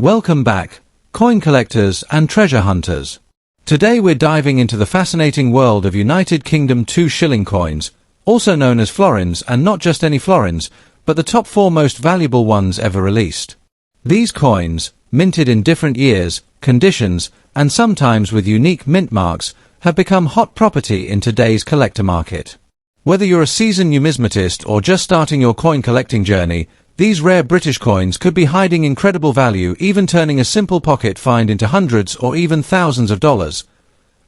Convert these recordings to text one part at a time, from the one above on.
Welcome back, coin collectors and treasure hunters. Today we're diving into the fascinating world of United Kingdom 2 shilling coins, also known as florins, and not just any florins, but the top 4 most valuable ones ever released. These coins, minted in different years, conditions, and sometimes with unique mint marks, have become hot property in today's collector market. Whether you're a seasoned numismatist or just starting your coin collecting journey, these rare British coins could be hiding incredible value, even turning a simple pocket find into hundreds or even thousands of dollars.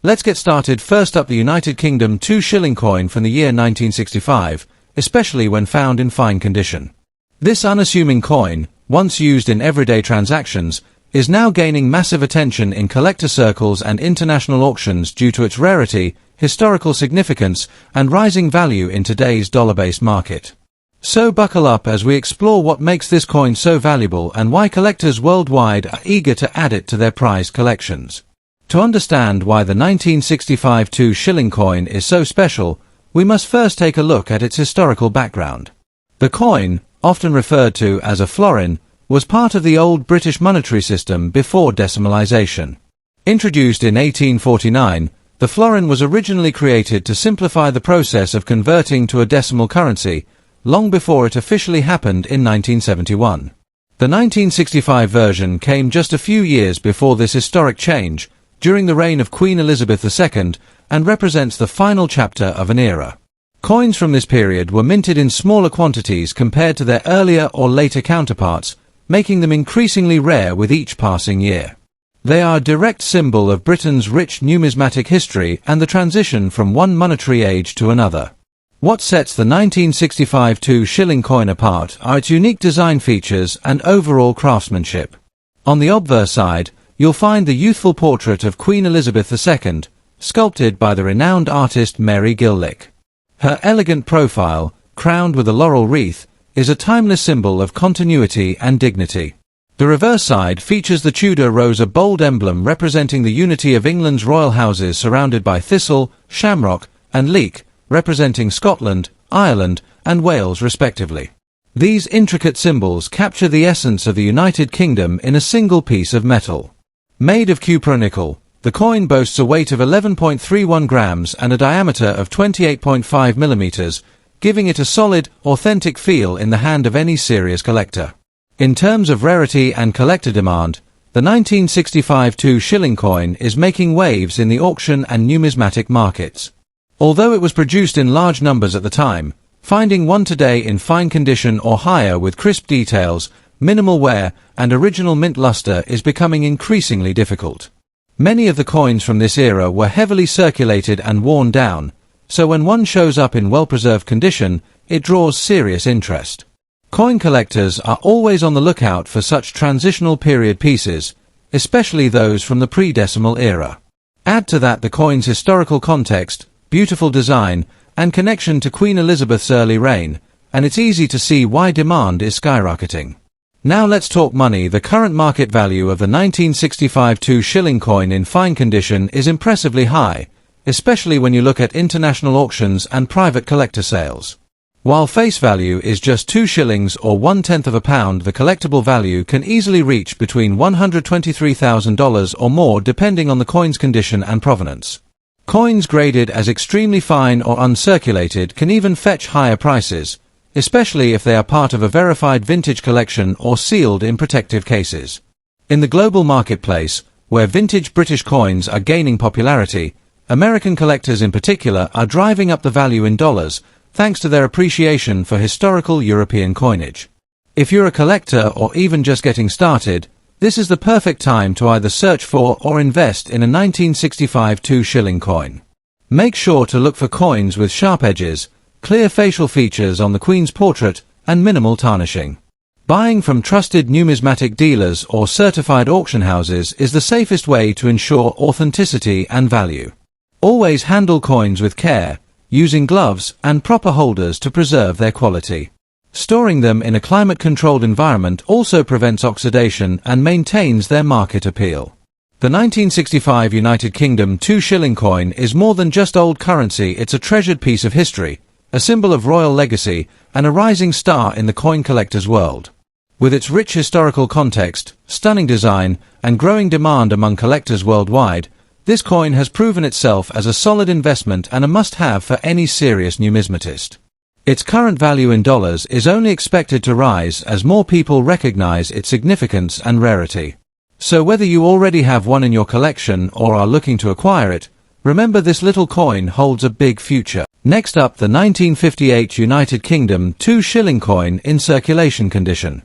Let's get started. First up, the United Kingdom 2 shilling coin from the year 1965, especially when found in fine condition. This unassuming coin, once used in everyday transactions, is now gaining massive attention in collector circles and international auctions due to its rarity, historical significance, and rising value in today's dollar-based market. So buckle up as we explore what makes this coin so valuable and why collectors worldwide are eager to add it to their prized collections. To understand why the 1965 2 shilling coin is so special, we must first take a look at its historical background. The coin, often referred to as a florin, was part of the old British monetary system before decimalisation. Introduced in 1849, the florin was originally created to simplify the process of converting to a decimal currency, long before it officially happened in 1971. The 1965 version came just a few years before this historic change, during the reign of Queen Elizabeth II, and represents the final chapter of an era. Coins from this period were minted in smaller quantities compared to their earlier or later counterparts, making them increasingly rare with each passing year. They are a direct symbol of Britain's rich numismatic history and the transition from one monetary age to another. What sets the 1965 2 shilling coin apart are its unique design features and overall craftsmanship. On the obverse side, you'll find the youthful portrait of Queen Elizabeth II, sculpted by the renowned artist Mary Gillick. Her elegant profile, crowned with a laurel wreath, is a timeless symbol of continuity and dignity. The reverse side features the Tudor rose, a bold emblem representing the unity of England's royal houses, surrounded by thistle, shamrock, and leek, representing Scotland, Ireland, and Wales respectively. These intricate symbols capture the essence of the United Kingdom in a single piece of metal. Made of cupronickel, the coin boasts a weight of 11.31 grams and a diameter of 28.5 millimeters, giving it a solid, authentic feel in the hand of any serious collector. In terms of rarity and collector demand, the 1965 2 shilling coin is making waves in the auction and numismatic markets. Although it was produced in large numbers at the time, finding one today in fine condition or higher with crisp details, minimal wear, and original mint luster is becoming increasingly difficult. Many of the coins from this era were heavily circulated and worn down, so when one shows up in well-preserved condition, it draws serious interest. Coin collectors are always on the lookout for such transitional period pieces, especially those from the pre-decimal era. Add to that the coin's historical context, beautiful design, and connection to Queen Elizabeth's early reign, and it's easy to see why demand is skyrocketing. Now let's talk money. The current market value of the 1965 2 shilling coin in fine condition is impressively high, especially when you look at international auctions and private collector sales. While face value is just 2 shillings or 1/10 of a pound, the collectible value can easily reach between $123,000 or more depending on the coin's condition and provenance. Coins graded as extremely fine or uncirculated can even fetch higher prices, especially if they are part of a verified vintage collection or sealed in protective cases. In the global marketplace, where vintage British coins are gaining popularity, American collectors in particular are driving up the value in dollars, thanks to their appreciation for historical European coinage. If you're a collector or even just getting started, this is the perfect time to either search for or invest in a 1965 2 shilling coin. Make sure to look for coins with sharp edges, clear facial features on the Queen's portrait, and minimal tarnishing. Buying from trusted numismatic dealers or certified auction houses is the safest way to ensure authenticity and value. Always handle coins with care, using gloves and proper holders to preserve their quality. Storing them in a climate-controlled environment also prevents oxidation and maintains their market appeal. The 1965 United Kingdom 2 shilling coin is more than just old currency. It's a treasured piece of history, a symbol of royal legacy, and a rising star in the coin collector's world. With its rich historical context, stunning design, and growing demand among collectors worldwide, this coin has proven itself as a solid investment and a must-have for any serious numismatist. Its current value in dollars is only expected to rise as more people recognize its significance and rarity. So whether you already have one in your collection or are looking to acquire it, remember this little coin holds a big future. Next up, the 1958 United Kingdom 2 shilling coin in circulation condition.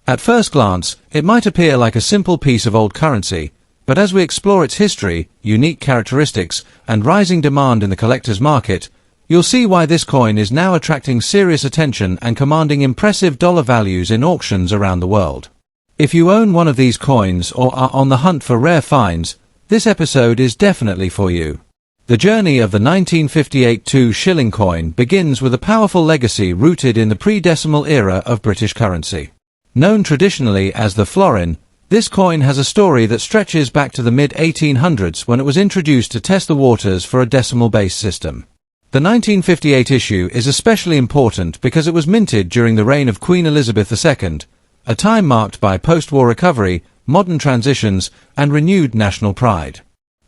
At first glance, it might appear like a simple piece of old currency, but as we explore its history, unique characteristics, and rising demand in the collector's market, you'll see why this coin is now attracting serious attention and commanding impressive dollar values in auctions around the world. If you own one of these coins or are on the hunt for rare finds, this episode is definitely for you. The journey of the 1958 2 shilling coin begins with a powerful legacy rooted in the pre-decimal era of British currency. Known traditionally as the Florin, this coin has a story that stretches back to the mid-1800s when it was introduced to test the waters for a decimal-based system. The 1958 issue is especially important because it was minted during the reign of Queen Elizabeth II, a time marked by post-war recovery, modern transitions, and renewed national pride.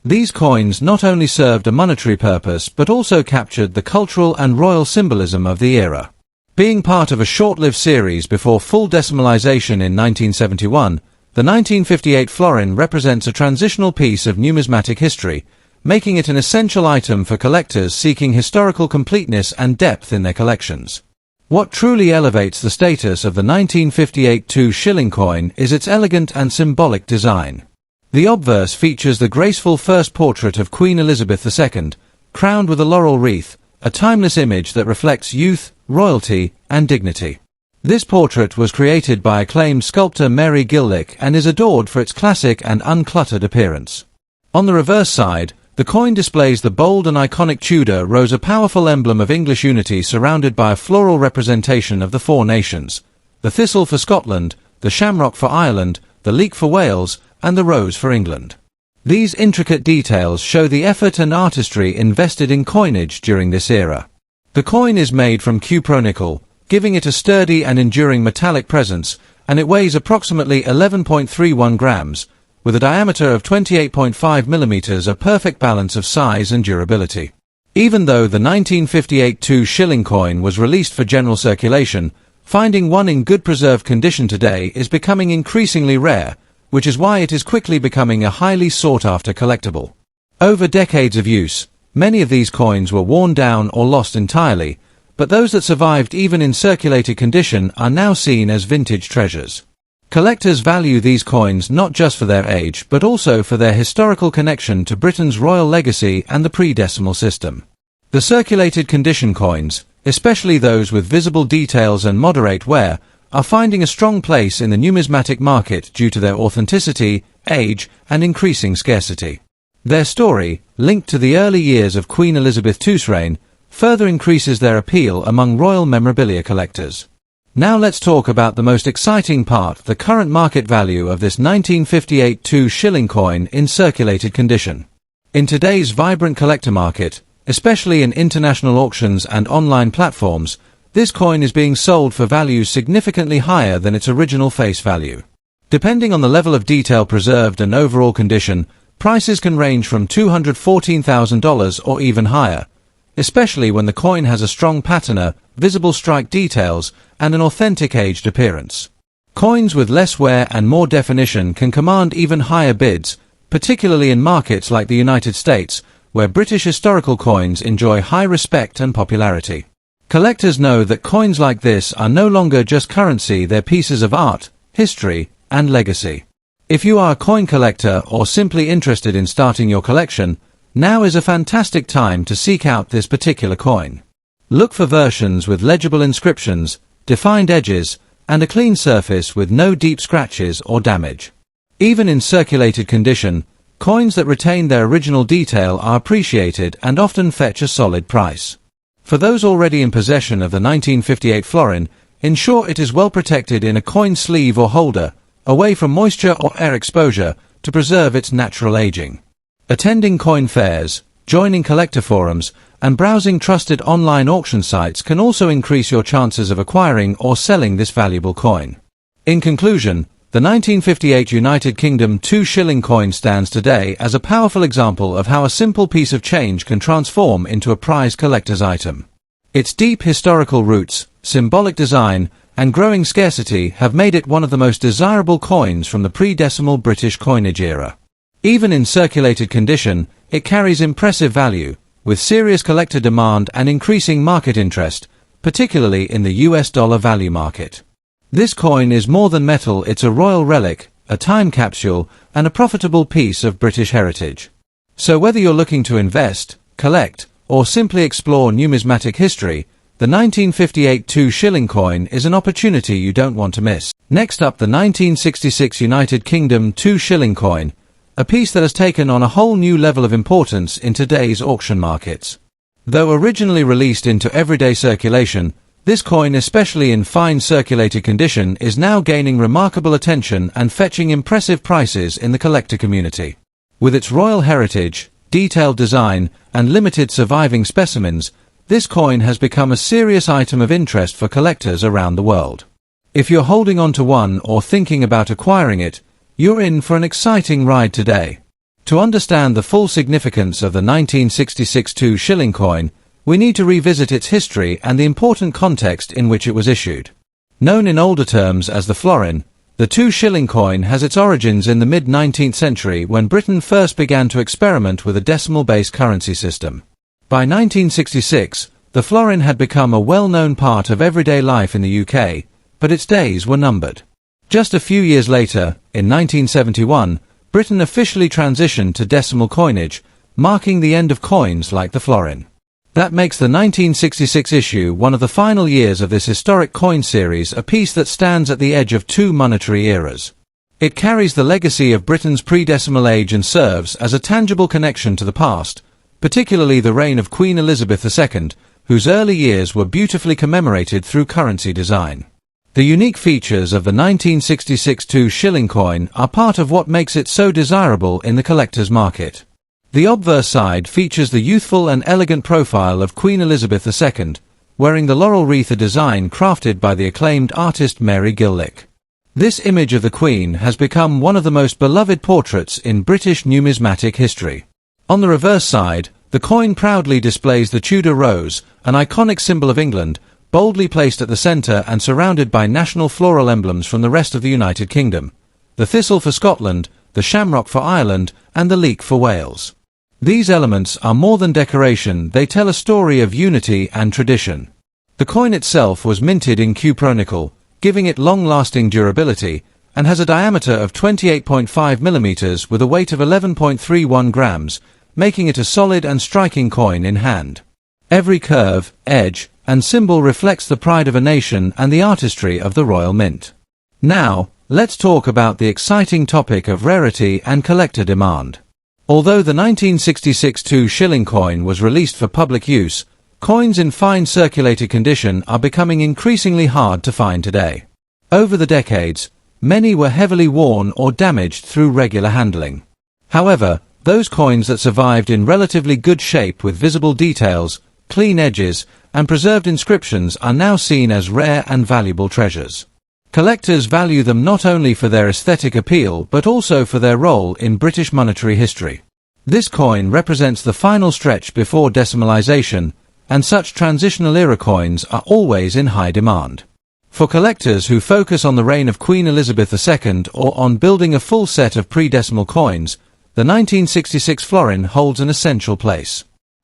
These coins not only served a monetary purpose but also captured the cultural and royal symbolism of the era. Being part of a short-lived series before full decimalization in 1971, the 1958 florin represents a transitional piece of numismatic history, making it an essential item for collectors seeking historical completeness and depth in their collections. What truly elevates the status of the 1958 2 shilling coin is its elegant and symbolic design. The obverse features the graceful first portrait of Queen Elizabeth II, crowned with a laurel wreath, a timeless image that reflects youth, royalty, and dignity. This portrait was created by acclaimed sculptor Mary Gillick and is adored for its classic and uncluttered appearance. On the reverse side, the coin displays the bold and iconic Tudor rose, a powerful emblem of English unity surrounded by a floral representation of the four nations: the thistle for Scotland, the shamrock for Ireland, the leek for Wales, and the rose for England. These intricate details show the effort and artistry invested in coinage during this era. The coin is made from cupronickel, giving it a sturdy and enduring metallic presence, and it weighs approximately 11.31 grams, with a diameter of 28.5 millimeters, a perfect balance of size and durability. Even though the 1958 2 shilling coin was released for general circulation, finding one in good preserved condition today is becoming increasingly rare, which is why it is quickly becoming a highly sought-after collectible. Over decades of use, many of these coins were worn down or lost entirely, but those that survived even in circulated condition are now seen as vintage treasures. Collectors value these coins not just for their age but also for their historical connection to Britain's royal legacy and the pre-decimal system. The circulated condition coins, especially those with visible details and moderate wear, are finding a strong place in the numismatic market due to their authenticity, age, and increasing scarcity. Their story, linked to the early years of Queen Elizabeth II's reign, further increases their appeal among royal memorabilia collectors. Now let's talk about the most exciting part, the current market value of this 1958 2 shilling coin in circulated condition. In today's vibrant collector market, especially in international auctions and online platforms, this coin is being sold for values significantly higher than its original face value. Depending on the level of detail preserved and overall condition, prices can range from $214,000 or even higher, especially when the coin has a strong patina, visible strike details, and an authentic aged appearance. Coins with less wear and more definition can command even higher bids, particularly in markets like the United States, where British historical coins enjoy high respect and popularity. Collectors know that coins like this are no longer just currency, they're pieces of art, history, and legacy. If you are a coin collector or simply interested in starting your collection, now is a fantastic time to seek out this particular coin. Look for versions with legible inscriptions, defined edges, and a clean surface with no deep scratches or damage. Even in circulated condition, coins that retain their original detail are appreciated and often fetch a solid price. For those already in possession of the 1958 florin, ensure it is well protected in a coin sleeve or holder, away from moisture or air exposure, to preserve its natural aging. Attending coin fairs, joining collector forums, and browsing trusted online auction sites can also increase your chances of acquiring or selling this valuable coin. In conclusion, the 1958 United Kingdom 2 shilling coin stands today as a powerful example of how a simple piece of change can transform into a prized collector's item. Its deep historical roots, symbolic design, and growing scarcity have made it one of the most desirable coins from the pre-decimal British coinage era. Even in circulated condition, it carries impressive value, with serious collector demand and increasing market interest, particularly in the US dollar value market. This coin is more than metal, it's a royal relic, a time capsule, and a profitable piece of British heritage. So whether you're looking to invest, collect, or simply explore numismatic history, the 1958 2 shilling coin is an opportunity you don't want to miss. Next up, the 1966 United Kingdom 2 shilling coin, a piece that has taken on a whole new level of importance in today's auction markets. Though originally released into everyday circulation, this coin, especially in fine circulated condition, is now gaining remarkable attention and fetching impressive prices in the collector community. With its royal heritage, detailed design, and limited surviving specimens, this coin has become a serious item of interest for collectors around the world. If you're holding on to one or thinking about acquiring it, you're in for an exciting ride today. To understand the full significance of the 1966 2 shilling coin, we need to revisit its history and the important context in which it was issued. Known in older terms as the Florin, the 2 shilling coin has its origins in the mid-19th century when Britain first began to experiment with a decimal-based currency system. By 1966, the Florin had become a well-known part of everyday life in the UK, but its days were numbered. Just a few years later, in 1971, Britain officially transitioned to decimal coinage, marking the end of coins like the Florin. That makes the 1966 issue one of the final years of this historic coin series, a piece that stands at the edge of two monetary eras. It carries the legacy of Britain's pre-decimal age and serves as a tangible connection to the past, particularly the reign of Queen Elizabeth II, whose early years were beautifully commemorated through currency design. The unique features of the 1966 2 shilling coin are part of what makes it so desirable in the collector's market. The obverse side features the youthful and elegant profile of Queen Elizabeth II, wearing the laurel wreath, a design crafted by the acclaimed artist Mary Gillick. This image of the Queen has become one of the most beloved portraits in British numismatic history. On the reverse side, the coin proudly displays the Tudor rose, an iconic symbol of England, boldly placed at the centre and surrounded by national floral emblems from the rest of the United Kingdom: the thistle for Scotland, the shamrock for Ireland, and the leek for Wales. These elements are more than decoration, they tell a story of unity and tradition. The coin itself was minted in cupronickel, giving it long-lasting durability, and has a diameter of 28.5 mm with a weight of 11.31 grams, making it a solid and striking coin in hand. Every curve, edge, and symbol reflects the pride of a nation and the artistry of the Royal Mint. Now, let's talk about the exciting topic of rarity and collector demand. Although the 1966 2 shilling coin was released for public use, coins in fine circulated condition are becoming increasingly hard to find today. Over the decades, many were heavily worn or damaged through regular handling. However, those coins that survived in relatively good shape with visible details, clean edges, and preserved inscriptions are now seen as rare and valuable treasures. Collectors value them not only for their aesthetic appeal but also for their role in British monetary history. This coin represents the final stretch before decimalization, and such transitional era coins are always in high demand. For collectors who focus on the reign of Queen Elizabeth II or on building a full set of pre-decimal coins, the 1966 florin holds an essential place.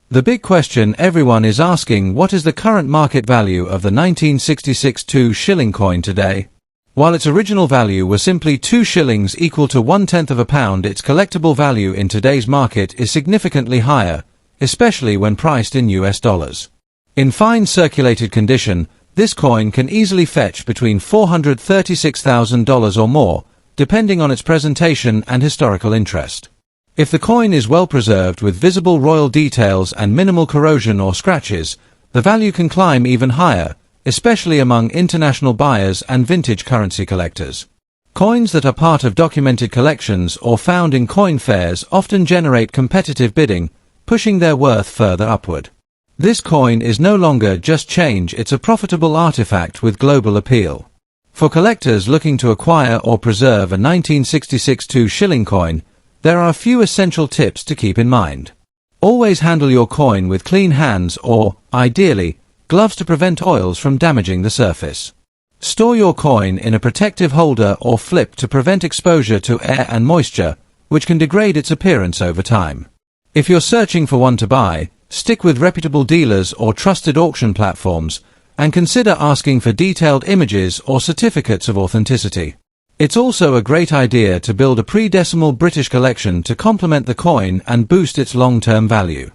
The big question everyone is asking: what is the current market value of the 1966 2 shilling coin today? While its original value was simply 2 shillings equal to 1/10 of a pound, its collectible value in today's market is significantly higher, especially when priced in US dollars. In fine circulated condition, this coin can easily fetch between $436,000 or more, depending on its presentation and historical interest. If the coin is well preserved with visible royal details and minimal corrosion or scratches, the value can climb even higher, especially among international buyers and vintage currency collectors. Coins that are part of documented collections or found in coin fairs often generate competitive bidding, pushing their worth further upward. This coin is no longer just change, it's a profitable artifact with global appeal. For collectors looking to acquire or preserve a 1966 2 shilling coin, there are a few essential tips to keep in mind. Always handle your coin with clean hands or, ideally, gloves to prevent oils from damaging the surface. Store your coin in a protective holder or flip to prevent exposure to air and moisture, which can degrade its appearance over time. If you're searching for one to buy, stick with reputable dealers or trusted auction platforms, and consider asking for detailed images or certificates of authenticity. It's also a great idea to build a pre-decimal British collection to complement the coin and boost its long-term value.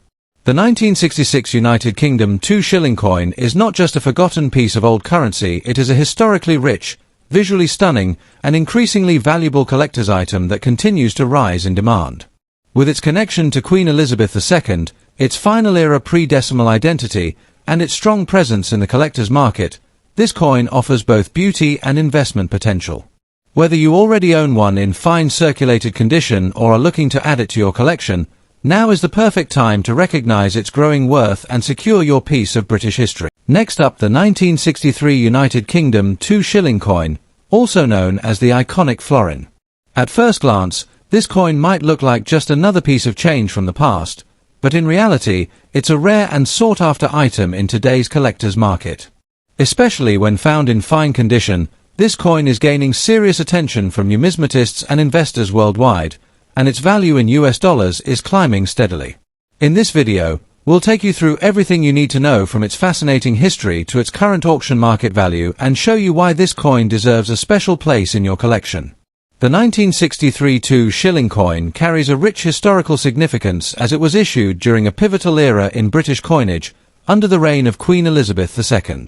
The 1966 United Kingdom 2 shilling coin is not just a forgotten piece of old currency, it is a historically rich, visually stunning, and increasingly valuable collector's item that continues to rise in demand. With its connection to Queen Elizabeth II, its final-era pre-decimal identity, and its strong presence in the collector's market, this coin offers both beauty and investment potential. Whether you already own one in fine circulated condition or are looking to add it to your collection, now is the perfect time to recognize its growing worth and secure your piece of British history. Next up, the 1963 United Kingdom 2 shilling coin, also known as the iconic Florin. At first glance, this coin might look like just another piece of change from the past, but in reality, it's a rare and sought-after item in today's collector's market. Especially when found in fine condition, this coin is gaining serious attention from numismatists and investors worldwide, and its value in US dollars is climbing steadily. In this video, we'll take you through everything you need to know from its fascinating history to its current auction market value and show you why this coin deserves a special place in your collection. The 1963 2 shilling coin carries a rich historical significance as it was issued during a pivotal era in British coinage, under the reign of Queen Elizabeth II.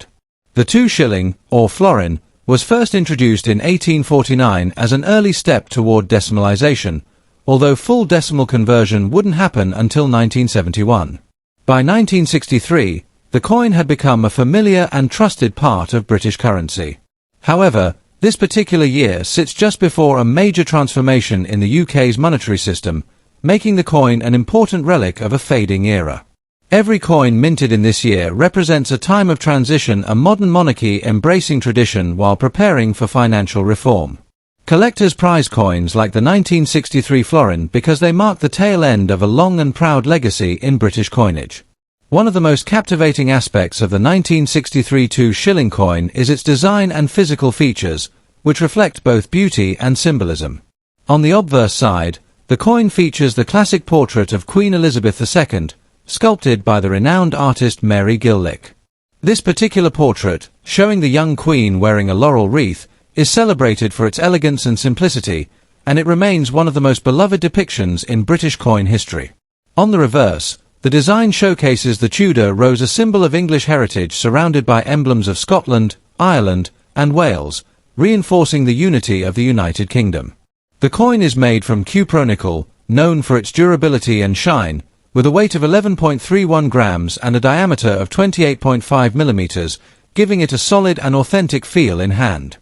The 2 shilling, or florin, was first introduced in 1849 as an early step toward decimalization, although full decimal conversion wouldn't happen until 1971. By 1963, the coin had become a familiar and trusted part of British currency. However, this particular year sits just before a major transformation in the UK's monetary system, making the coin an important relic of a fading era. Every coin minted in this year represents a time of transition, a modern monarchy embracing tradition while preparing for financial reform. Collectors prize coins like the 1963 florin because they mark the tail end of a long and proud legacy in British coinage. One of the most captivating aspects of the 1963 2 shilling coin is its design and physical features, which reflect both beauty and symbolism. On the obverse side, the coin features the classic portrait of Queen Elizabeth II, sculpted by the renowned artist Mary Gillick. This particular portrait, showing the young queen wearing a laurel wreath, is celebrated for its elegance and simplicity, and it remains one of the most beloved depictions in British coin history. On the reverse, the design showcases the Tudor rose, a symbol of English heritage surrounded by emblems of Scotland, Ireland, and Wales, reinforcing the unity of the United Kingdom. The coin is made from cupronickel, known for its durability and shine, with a weight of 11.31 grams and a diameter of 28.5 millimeters, giving it a solid and authentic feel in hand.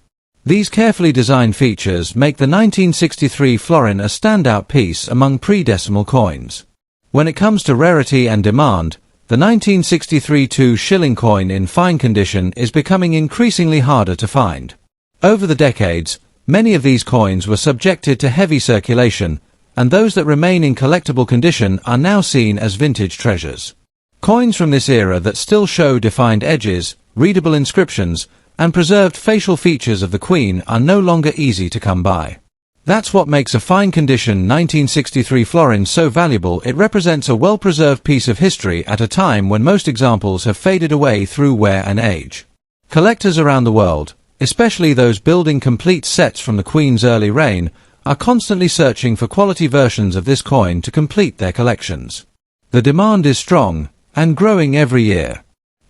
These carefully designed features make the 1963 florin a standout piece among pre-decimal coins. When it comes to rarity and demand, the 1963 2 shilling coin in fine condition is becoming increasingly harder to find. Over the decades, many of these coins were subjected to heavy circulation, and those that remain in collectible condition are now seen as vintage treasures. Coins from this era that still show defined edges, readable inscriptions, and preserved facial features of the Queen are no longer easy to come by. That's what makes a fine condition 1963 florin so valuable. It represents a well-preserved piece of history at a time when most examples have faded away through wear and age. Collectors around the world, especially those building complete sets from the Queen's early reign, are constantly searching for quality versions of this coin to complete their collections. The demand is strong, and growing every year.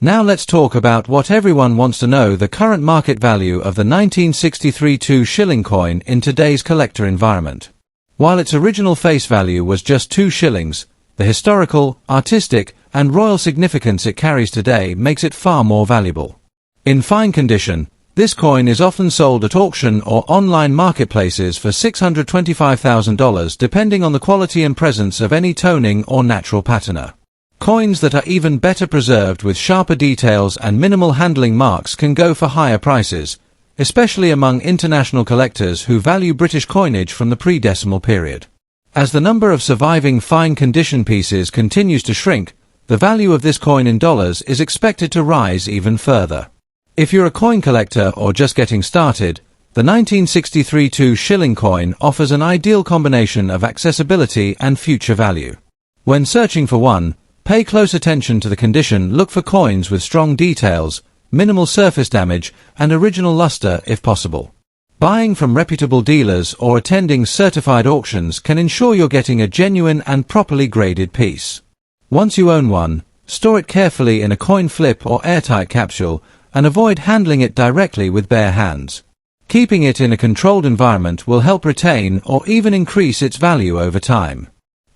Now let's talk about what everyone wants to know: the current market value of the 1963 2 shilling coin in today's collector environment. While its original face value was just 2 shillings, the historical, artistic, and royal significance it carries today makes it far more valuable. In fine condition, this coin is often sold at auction or online marketplaces for $625,000, depending on the quality and presence of any toning or natural patina. Coins that are even better preserved with sharper details and minimal handling marks can go for higher prices, especially among international collectors who value British coinage from the pre-decimal period. As the number of surviving fine condition pieces continues to shrink, the value of this coin in dollars is expected to rise even further. If you're a coin collector or just getting started, the 1963 2 shilling coin offers an ideal combination of accessibility and future value. When searching for one, pay close attention to the condition. Look for coins with strong details, minimal surface damage, and original luster if possible. Buying from reputable dealers or attending certified auctions can ensure you're getting a genuine and properly graded piece. Once you own one, store it carefully in a coin flip or airtight capsule, and avoid handling it directly with bare hands. Keeping it in a controlled environment will help retain or even increase its value over time.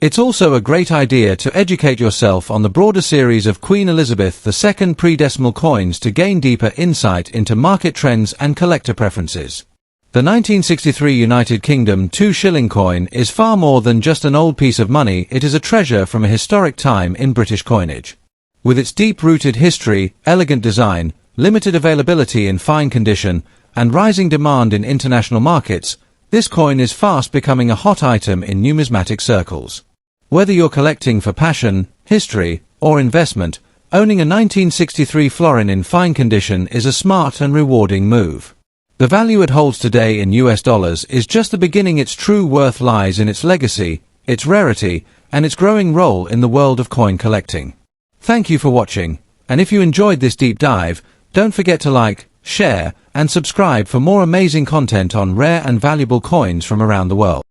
It's also a great idea to educate yourself on the broader series of Queen Elizabeth II pre-decimal coins to gain deeper insight into market trends and collector preferences. The 1963 United Kingdom 2 shilling coin is far more than just an old piece of money. It is a treasure from a historic time in British coinage. With its deep-rooted history, elegant design, limited availability in fine condition, and rising demand in international markets, this coin is fast becoming a hot item in numismatic circles. Whether you're collecting for passion, history, or investment, owning a 1963 florin in fine condition is a smart and rewarding move. The value it holds today in US dollars is just the beginning. Its true worth lies in its legacy, its rarity, and its growing role in the world of coin collecting. Thank you for watching, and if you enjoyed this deep dive, don't forget to like, share, and subscribe for more amazing content on rare and valuable coins from around the world.